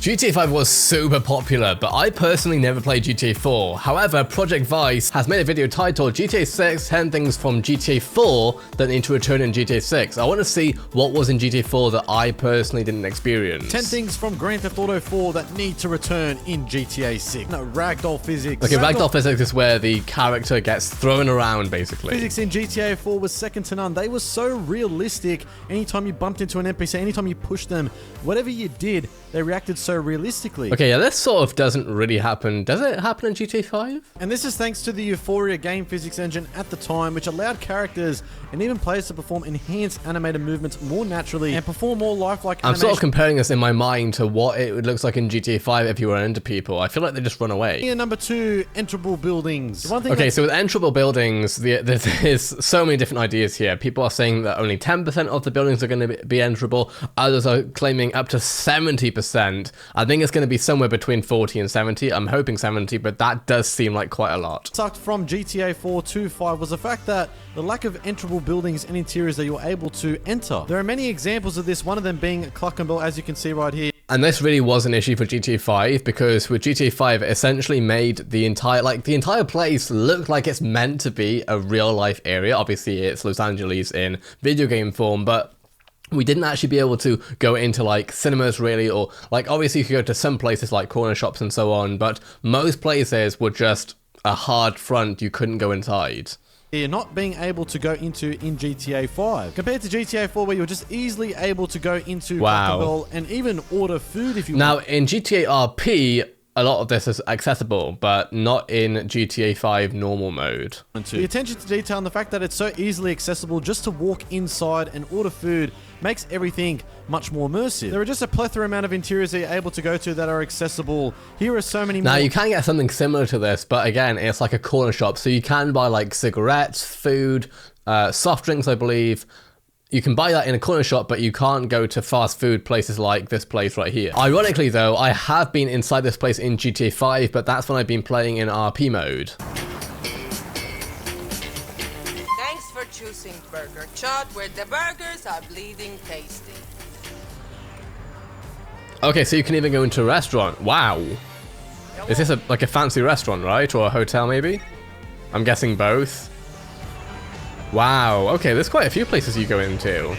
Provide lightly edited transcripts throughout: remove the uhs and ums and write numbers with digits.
GTA 5 was super popular, but I personally never played GTA 4. However, Project Vice has made a video titled GTA 6, 10 things from GTA 4 that need to return in GTA 6. I want to see what was in GTA 4 that I personally didn't experience. 10 things from Grand Theft Auto 4 that need to return in GTA 6. No, Ragdoll physics. Okay, Ragdoll physics is where the character gets thrown around, basically. Physics in GTA 4 was second to none. They were so realistic. Anytime you bumped into an NPC, anytime you pushed them, whatever you did, they reacted so realistically. Okay, yeah, this sort of doesn't really happen. Does it happen in GTA 5? And this is thanks to the Euphoria game physics engine at the time, which allowed characters and even players to perform enhanced animated movements more naturally and perform more lifelike animation. I'm sort of comparing this in my mind to what it looks like in GTA 5 if you run into people. I feel like they just run away. And number 2, Enterable buildings. Okay, so with Enterable buildings, there's so many different ideas here. People are saying that only 10% of the buildings are going to be enterable. Others are claiming up to 70%. I think it's going to be somewhere between 40 and 70. I'm hoping 70, but that does seem like quite a lot. Sucked from GTA 4 to 5 was the fact that the lack of enterable buildings and interiors that you're able to enter. There are many examples of this, one of them being Cluckenville, as you can see right here. And this really was an issue for GTA 5 because with GTA 5 it essentially made the entire place look like it's meant to be a real life area. Obviously it's Los Angeles in video game form, but we didn't actually be able to go into like cinemas really, or like obviously you could go to some places like corner shops and so on, but most places were just a hard front. You couldn't go inside. You're not being able to go into in GTA 5 compared to GTA 4 where you're just easily able to go into Ragdoll and even order food if you want. Now in GTA RP a lot of this is accessible, but not in GTA 5 normal mode. The attention to detail and the fact that it's so easily accessible just to walk inside and order food makes everything much more immersive. There are just a plethora amount of interiors that you're able to go to that are accessible. Here are so many more. Now you can get something similar to this, but again, it's like a corner shop. So you can buy like cigarettes, food, soft drinks, I believe. You can buy that in a corner shop, but you can't go to fast food places like this place right here. Ironically though, I have been inside this place in GTA 5, but that's when I've been playing in RP mode. Thanks for choosing Burger Chot, where the burgers are bleeding tasty. Okay, so you can even go into a restaurant. Wow. Is this like a fancy restaurant, right? Or a hotel maybe? I'm guessing both. Wow, okay, there's quite a few places you go into.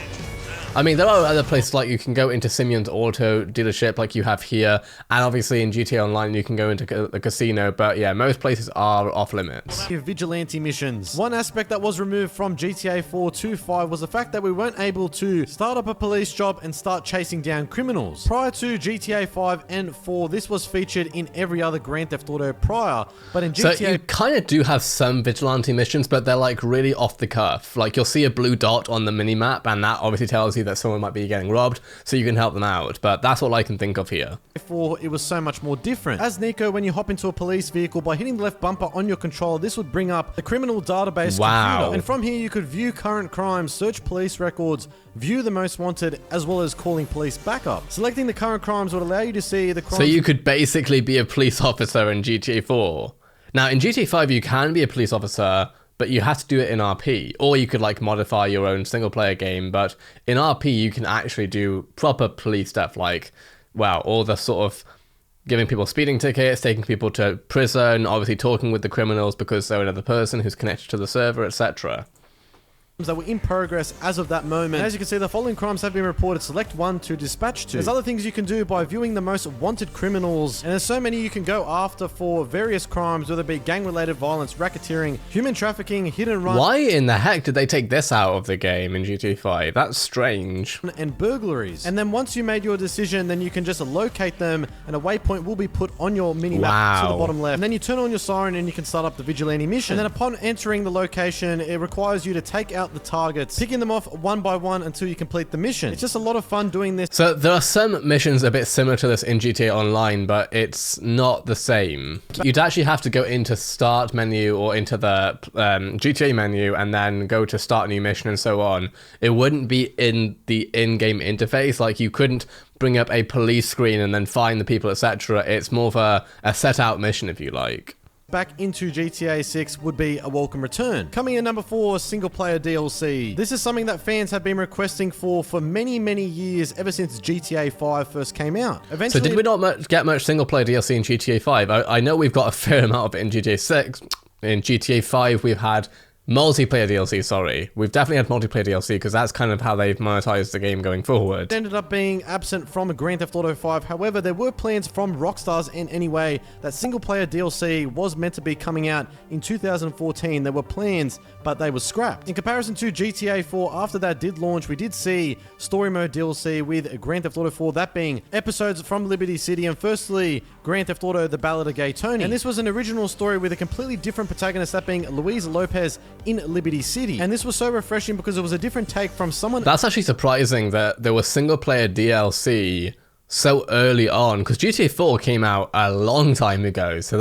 I mean, there are other places like you can go into Simeon's auto dealership like you have here, and obviously in GTA Online you can go into the casino, but yeah, most places are off limits. Vigilante missions. One aspect that was removed from GTA 4 to 5 was the fact that we weren't able to start up a police job and start chasing down criminals. Prior to GTA 5 and 4, this was featured in every other Grand Theft Auto prior, but in GTA... So you kind of do have some vigilante missions, but they're like really off the cuff. Like you'll see a blue dot on the minimap, and that obviously tells you that someone might be getting robbed, so you can help them out, but that's all I can think of here. Before, it was so much more different. As Nico, when you hop into a police vehicle, by hitting the left bumper on your controller, this would bring up the criminal database computer. And from here, you could view current crimes, search police records, view the most wanted, as well as calling police backup. Selecting the current crimes would allow you to see the crimes. So you could basically be a police officer in GTA 4. Now, in GTA 5, you can be a police officer, but you have to do it in RP, or you could like modify your own single player game, but in RP you can actually do proper police stuff like, wow, all the sort of giving people speeding tickets, taking people to prison, obviously talking with the criminals because they're another person who's connected to the server, etc. That were in progress as of that moment. And as you can see, the following crimes have been reported. Select one to dispatch to. There's other things you can do by viewing the most wanted criminals, and there's so many you can go after for various crimes, whether it be gang-related violence, racketeering, human trafficking, hit and run. Why in the heck did they take this out of the game in GTA 5? That's strange. And burglaries. And then once you made your decision, then you can just locate them, and a waypoint will be put on your mini-map to the bottom left. And then you turn on your siren and you can start up the vigilante mission. And then upon entering the location, it requires you to take out the targets, picking them off one by one until you complete the mission. It's just a lot of fun doing this. So there are some missions a bit similar to this in GTA Online, but it's not the same. You'd actually have to go into start menu or into the GTA menu and then go to start new mission and so on. It wouldn't be in the in-game interface. Like you couldn't bring up a police screen and then find the people, etc. It's more of a set out mission, if you like. back into GTA 6 would be a welcome return. Coming in number 4, single player DLC. This is something that fans have been requesting for many, many years, ever since GTA 5 first came out. Eventually, so did we not get much single player DLC in GTA 5? I know we've got a fair amount of it in GTA 6. In GTA 5, we've had multiplayer DLC, sorry. We've definitely had multiplayer DLC because that's kind of how they've monetized the game going forward. It ended up being absent from Grand Theft Auto 5. However, there were plans from Rockstar's end anyway that single player DLC was meant to be coming out in 2014. There were plans, but they were scrapped. In comparison to GTA 4, after that did launch, we did see story mode DLC with Grand Theft Auto 4, that being episodes from Liberty City, and firstly, Grand Theft Auto The Ballad of Gay Tony. And this was an original story with a completely different protagonist, that being Luis Lopez in Liberty City. And this was so refreshing because it was a different take from someone. That's actually surprising that there was single player DLC so early on, because GTA 4 came out a long time ago. So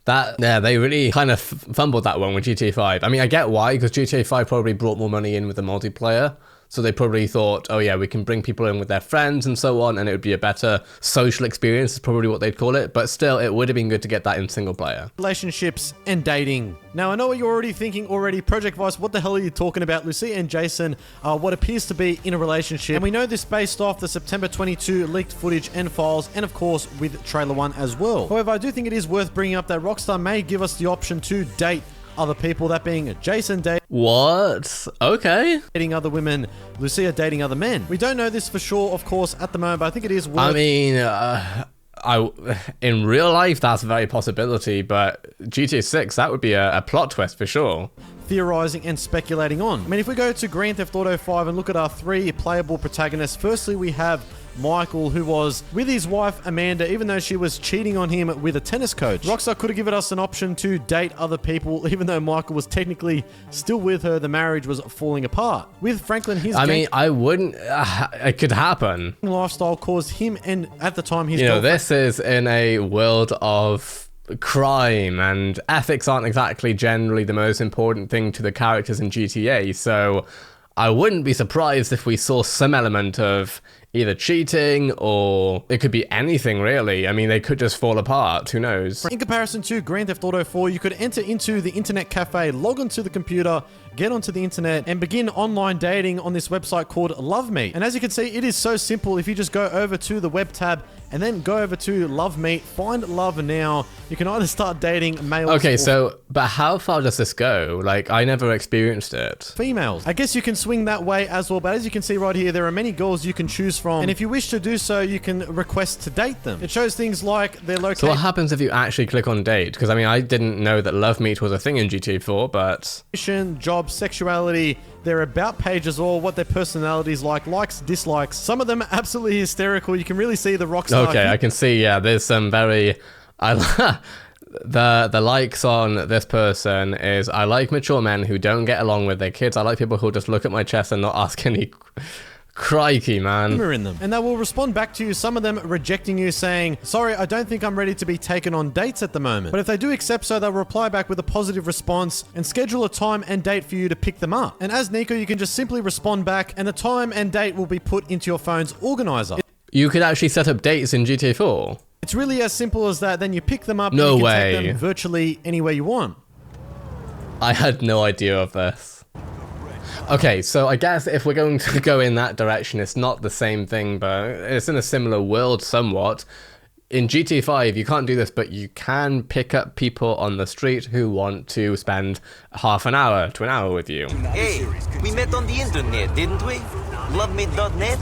yeah, they really kind of fumbled that one with GTA 5. I mean, I get why, because GTA 5 probably brought more money in with the multiplayer. So they probably thought, oh yeah, we can bring people in with their friends and so on, and it would be a better social experience, is probably what they'd call it. But still, it would have been good to get that in single player. Relationships and dating. Now, I know what you're already thinking already. Project Vice, what the hell are you talking about? Lucia and Jason are what appears to be in a relationship. And we know this based off the September 22 leaked footage and files, and of course, with Trailer 1 as well. However, I do think it is worth bringing up that Rockstar may give us the option to date other people, that being Jason dating other women, Lucia dating other men. We don't know this for sure, of course, at the moment, but I think it is worth... I mean, in real life, that's a very possibility, but GTA 6, that would be a plot twist for sure. Theorizing and speculating on. I mean, if we go to Grand Theft Auto 5 and look at our 3 playable protagonists, firstly, we have Michael, who was with his wife Amanda, even though she was cheating on him with a tennis coach. Rockstar could have given us an option to date other people, even though Michael was technically still with her. The marriage was falling apart. With Franklin, his I wouldn't. It could happen. Lifestyle caused him, and at the time, his this is in a world of crime, and ethics aren't exactly generally the most important thing to the characters in GTA. So I wouldn't be surprised if we saw some element of either cheating, or it could be anything really. I mean, they could just fall apart, who knows. In comparison to Grand Theft Auto 4, you could enter into the internet cafe, log onto the computer, get onto the internet, and begin online dating on this website called Love Meet. And as you can see, it is so simple. If you just go over to the web tab and then go over to Love Meet, find love now, you can either start dating males but how far does this go? Like, I never experienced it. Females. I guess you can swing that way as well, but as you can see right here, there are many girls you can choose from, and if you wish to do so, you can request to date them. It shows things like their location. So what happens if you actually click on date? Because I mean, I didn't know that Love Meet was a thing in GTA 4, but... job, sexuality, their about pages, or what their personalities like, likes, dislikes. Some of them are absolutely hysterical. You can really see the Rockstar. Okay, I can see, yeah, there's some very... The likes on this person is, I like mature men who don't get along with their kids. I like people who just look at my chest and not ask any... Crikey, man. Humor in them. And they will respond back to you, some of them rejecting you, saying, sorry, I don't think I'm ready to be taken on dates at the moment. But if they do accept so, they'll reply back with a positive response and schedule a time and date for you to pick them up. And as Nico, you can just simply respond back, and the time and date will be put into your phone's organizer. You could actually set up dates in GTA 4? It's really as simple as that. Then you pick them up and you can take them virtually anywhere you want. I had no idea of this. Okay, so I guess if we're going to go in that direction, it's not the same thing, but it's in a similar world somewhat. In GTA 5, you can't do this, but you can pick up people on the street who want to spend half an hour to an hour with you. Hey, we met on the internet, didn't we? LoveMe.net?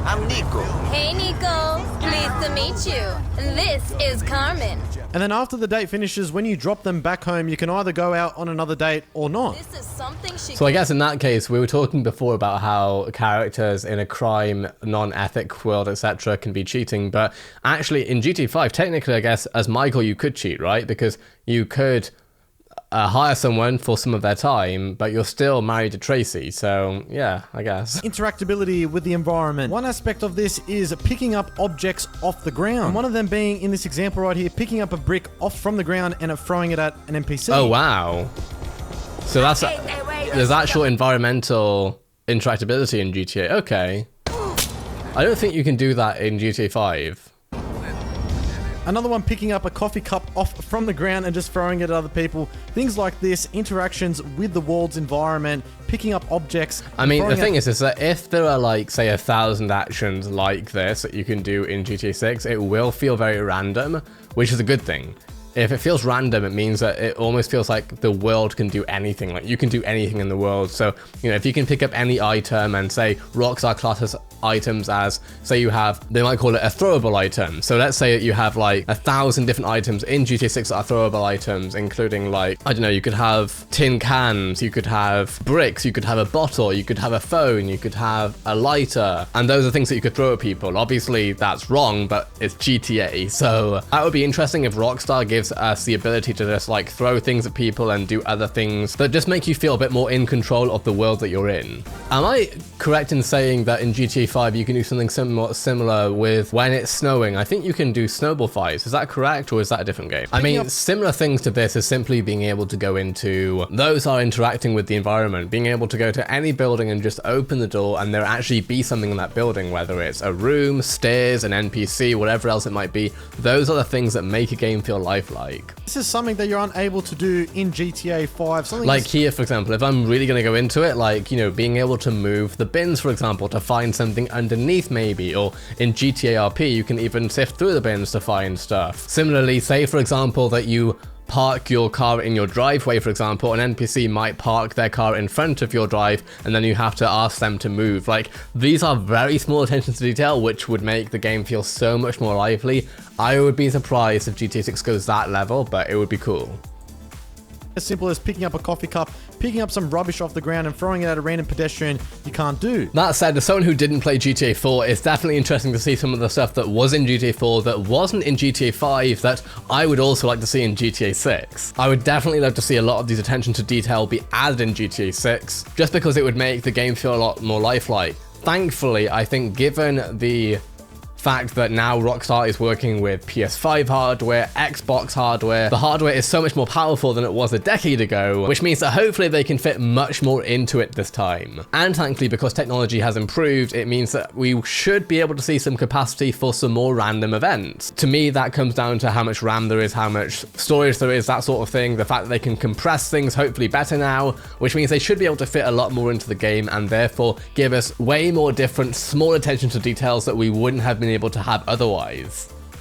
I'm Nico. Hey, Nico. Pleased to meet you. This is Carmen. And then after the date finishes, when you drop them back home, you can either go out on another date or not. This is something so I guess in that case, we were talking before about how characters in a crime, non-ethic world, etc. can be cheating. But actually in GTA 5, technically, I guess, as Michael, you could cheat, right? Because you could hire someone for some of their time, but you're still married to Tracy, so yeah, I guess. Interactability with the environment. One aspect of this is picking up objects off the ground. And one of them being, in this example right here, picking up a brick off from the ground and throwing it at an NPC. Oh, wow. So that's... there's actual environmental interactability in GTA. Okay. I don't think you can do that in GTA 5. Another one, picking up a coffee cup off from the ground and just throwing it at other people. Things like this, interactions with the world's environment, picking up objects. I mean, the thing is that if there are like, say, 1,000 actions like this that you can do in GTA 6, it will feel very random, which is a good thing. If it feels random, it means that it almost feels like the world can do anything. Like, you can do anything in the world. So, you know, if you can pick up any item and say Rockstar classes items as, say you have, they might call it a throwable item. So let's say that you have like 1,000 different items in GTA 6 that are throwable items, including like, I don't know, you could have tin cans, you could have bricks, you could have a bottle, you could have a phone, you could have a lighter. And those are things that you could throw at people. Obviously, that's wrong, but it's GTA. So that would be interesting if Rockstar gives us the ability to just like throw things at people and do other things that just make you feel a bit more in control of the world that you're in. Am I correct in saying that in GTA 5 you can do something similar with when it's snowing? I think you can do snowball fights. Is that correct, or is that a different game? I mean, similar things to this is simply being able to go into, those are interacting with the environment, being able to go to any building and just open the door and there actually be something in that building, whether it's a room, stairs, an NPC, whatever else it might be. Those are the things that make a game feel lifelike. This is something that you're unable to do in GTA 5. Something like here, for example, if I'm really going to go into it, like, you know, being able to move the bins, for example, to find something underneath maybe, or in GTA RP, you can even sift through the bins to find stuff. Similarly, say, for example, that you park your car in your driveway, for example, an NPC might park their car in front of your drive, and then you have to ask them to move. Like, these are very small attentions to detail, which would make the game feel so much more lively. I would be surprised if GTA 6 goes that level, but it would be cool. As simple as picking up a coffee cup, picking up some rubbish off the ground and throwing it at a random pedestrian, you can't do. That said, as someone who didn't play GTA 4, it's definitely interesting to see some of the stuff that was in GTA 4 that wasn't in GTA 5 that I would also like to see in GTA 6. I would definitely love to see a lot of these attention to detail be added in GTA 6, just because it would make the game feel a lot more lifelike. Thankfully, I think given the fact that now Rockstar is working with PS5 hardware, Xbox hardware, the hardware is so much more powerful than it was a decade ago, which means that hopefully they can fit much more into it this time. And thankfully, because technology has improved, it means that we should be able to see some capacity for some more random events. To me, that comes down to how much RAM there is, how much storage there is, that sort of thing. The fact that they can compress things hopefully better now, which means they should be able to fit a lot more into the game and therefore give us way more different small attention to details that we wouldn't have been able to have otherwise.